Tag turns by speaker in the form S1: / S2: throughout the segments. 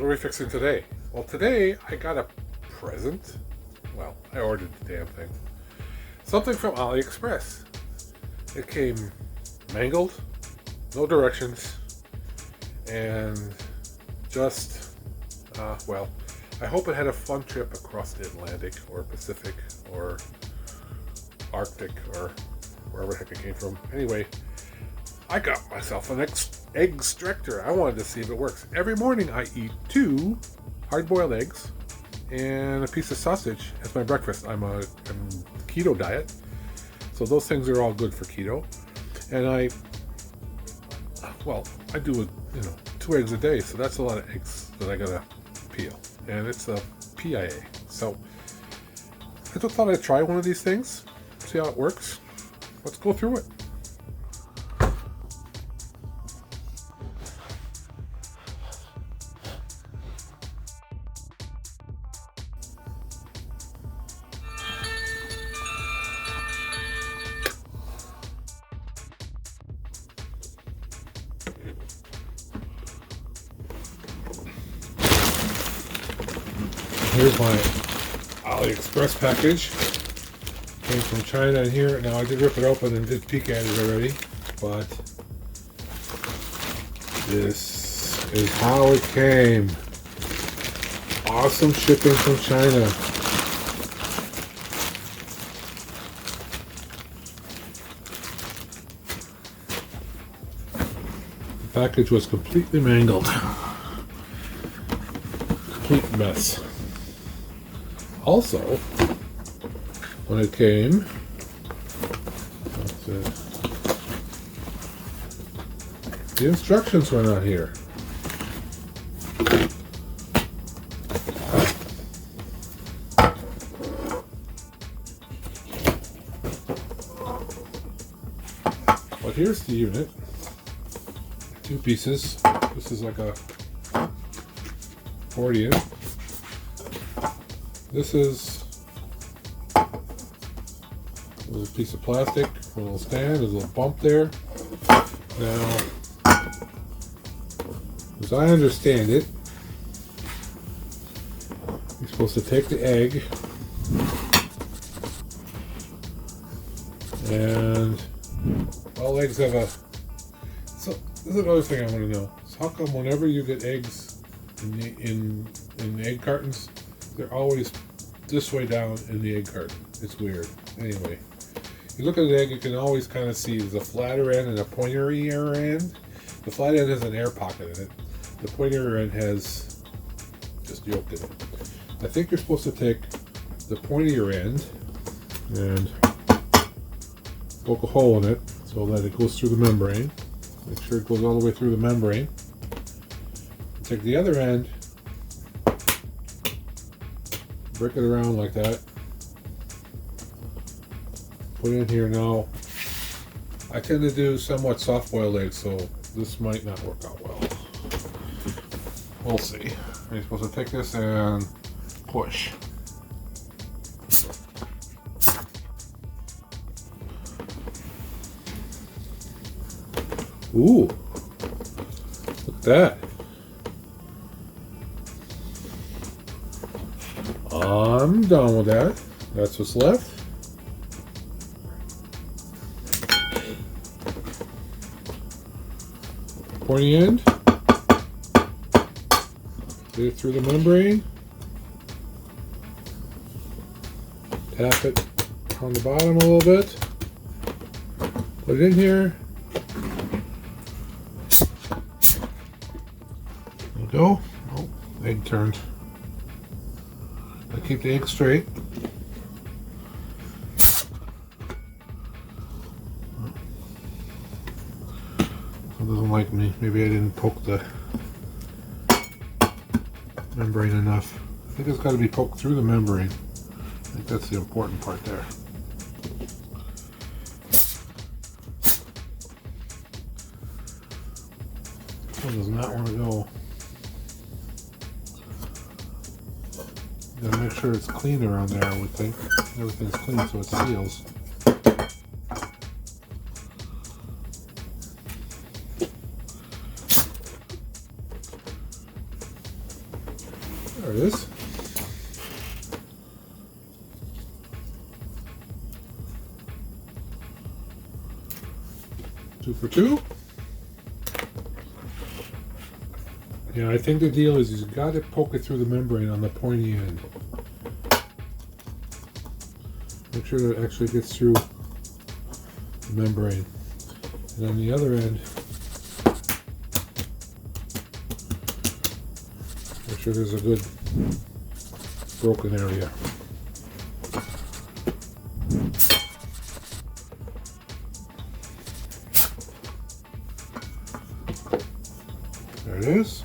S1: are we fixing today? Well, today I got a present. Well, I ordered the damn thing. Something from AliExpress. It came mangled, no directions, and just, well, I hope it had a fun trip across the Atlantic or Pacific or Arctic or wherever the heck it came from. Anyway, I got myself an EggStractor. I wanted to see if it works. Every morning I eat 2 hard-boiled eggs and a piece of sausage as my breakfast. I'm keto diet, so those things are all good for keto. And I do 2 eggs a day, so that's a lot of eggs that I gotta peel, and it's a PIA. So I just thought I'd try one of these things, see how it works. Let's go through it. Here's my AliExpress package. Came from China in here. Now I did rip it open and did peek at it already, but this is how it came. Awesome shipping from China. The package was completely mangled. Complete mess. Also, when it came, the instructions were not here. But here's the unit. 2 pieces. This is like a 40 inch. This is a little piece of plastic, a little stand, there's a little bump there. Now, as I understand it, you're supposed to take the egg and all eggs have a... So, this is another thing I want to know. So how come whenever you get eggs in egg cartons, they're always this way down in the egg carton? It's weird. Anyway, you look at the egg, you can always kind of see there's a flatter end and a pointier end. The flat end has an air pocket in it. The pointier end has just yolk in it. I think you're supposed to take the pointier end and poke a hole in it so that it goes through the membrane. Make sure it goes all the way through the membrane. Take the other end, break it around like that, put it in here. Now I tend to do somewhat soft boiled eggs, so this might not work out well. We'll see. You're supposed to take this and push. Ooh, look at that. I'm done with that. That's what's left. Pointy end. Get it through the membrane. Tap it on the bottom a little bit. Put it in here. There you go. Oh, egg turned. I keep the egg straight. It doesn't like me. Maybe I didn't poke the membrane enough. I think it's got to be poked through the membrane. I think that's the important part there. This one does not want to go. Gotta make sure it's clean around there, I would think. Everything's clean so it seals. 2 for 2. Yeah, I think the deal is you've got to poke it through the membrane on the pointy end. Make sure that it actually gets through the membrane. And on the other end, make sure there's a good broken area. There it is.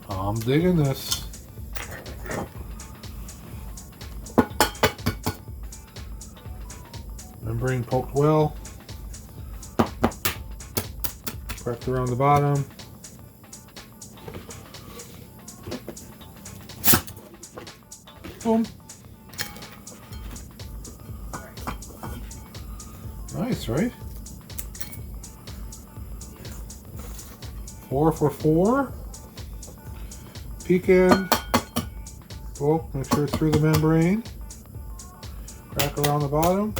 S1: I'm digging this. Membrane poked well. Cracked around the bottom. Boom. Nice, right? 4 for 4. Peek end. Poke, make sure it's through the membrane. Crack around the bottom.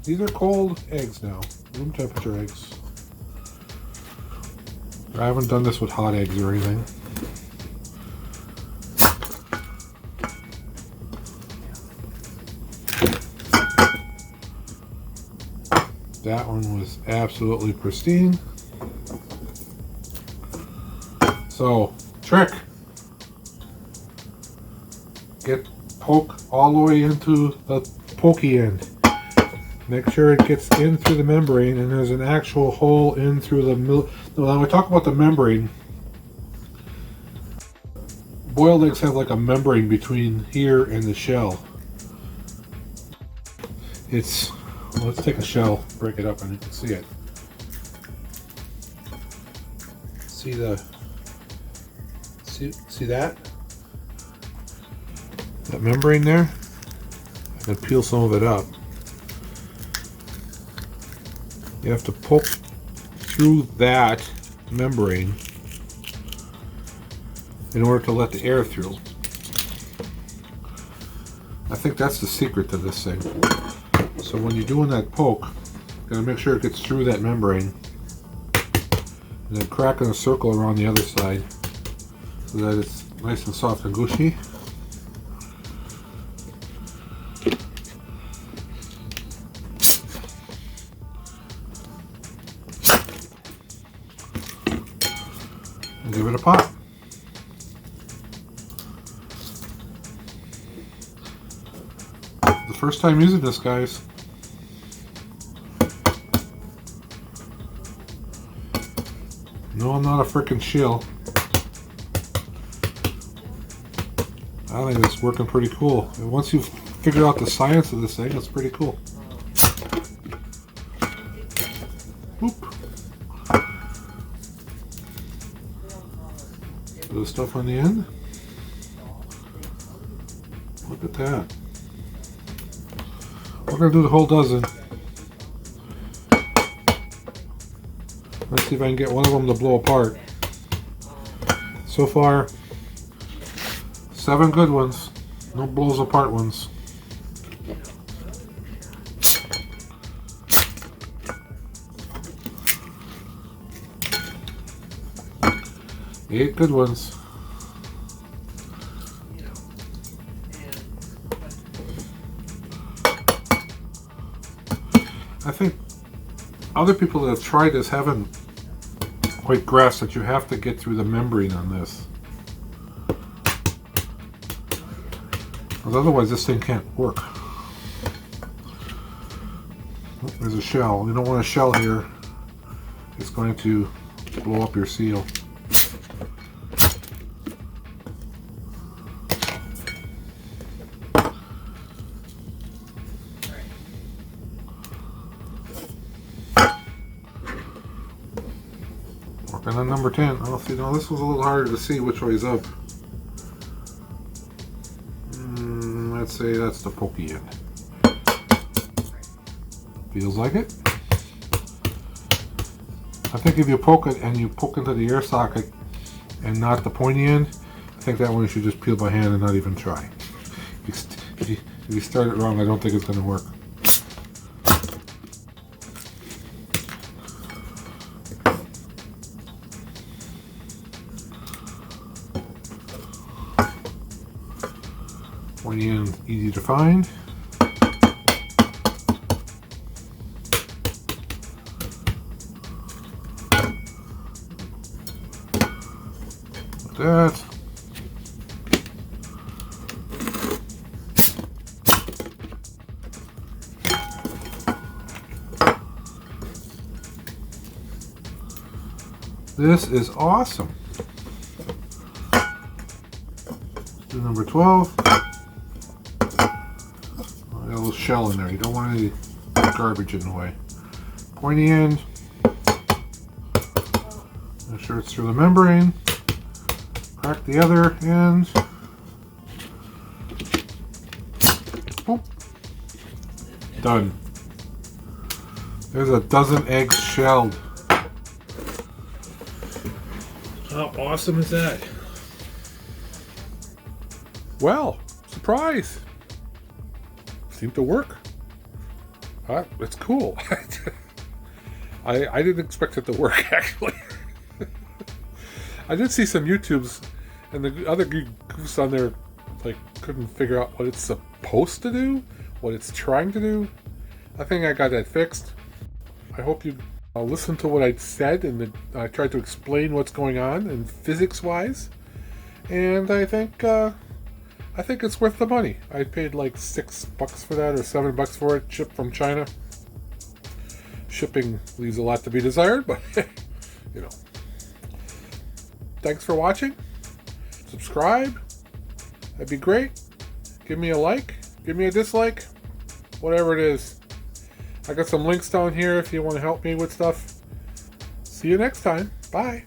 S1: These are cold eggs now, room temperature eggs. I haven't done this with hot eggs or anything. That one was absolutely pristine. So, trick. Get poke all the way into the pokey end. Make sure it gets in through the membrane, and there's an actual hole in through the middle. When we talk about the membrane, boiled eggs have like a membrane between here and the shell. It's, well, let's take a shell, break it up, and you can see it. See the, see that? That membrane there? I can peel some of it up. You have to poke through that membrane in order to let the air through. I think that's the secret to this thing. So when you're doing that poke, you gotta make sure it gets through that membrane, and then crack in a circle around the other side so that it's nice and soft and gushy. Give it a pop. The first time using this, guys. No, I'm not a frickin' shill. I think it's working pretty cool. And once you've figured out the science of this thing, it's pretty cool. Whoop. The stuff on the end. Look at that. We're going to do the whole dozen. Let's see if I can get one of them to blow apart. So far, 7 good ones. No blows apart ones. Eight good ones. I think other people that have tried this haven't quite grasped that you have to get through the membrane on this. Because otherwise this thing can't work. There's a shell. You don't want a shell here. It's going to blow up your seal. Working on number 10. Oh, see, now this was a little harder to see which way is up. Let's say that's the pokey end. Feels like it. I think if you poke it and you poke into the air socket and not the pointy end, I think that one you should just peel by hand and not even try. If you start it wrong, I don't think it's going to work. easy to find. Like that. This is awesome. Do number 12. Got a little shell in there. You don't want any garbage in the way. Pointy end. Make sure it's through the membrane. Crack the other end. Boop. Done. There's a dozen eggs shelled. How awesome is that? Well, surprise! Seemed to work. It's cool. I didn't expect it to work, actually. I did see some YouTubes, and the other goofs on there like couldn't figure out what it's supposed to do, what it's trying to do. I think I got that fixed. I hope you listen to what I said, and I tried to explain what's going on in physics-wise. And I think it's worth the money. I paid like $6 for that, or $7 for it, shipped from China. Shipping leaves a lot to be desired, but you know. Thanks for watching. Subscribe. That'd be great. Give me a like. Give me a dislike. Whatever it is. I got some links down here if you want to help me with stuff. See you next time. Bye.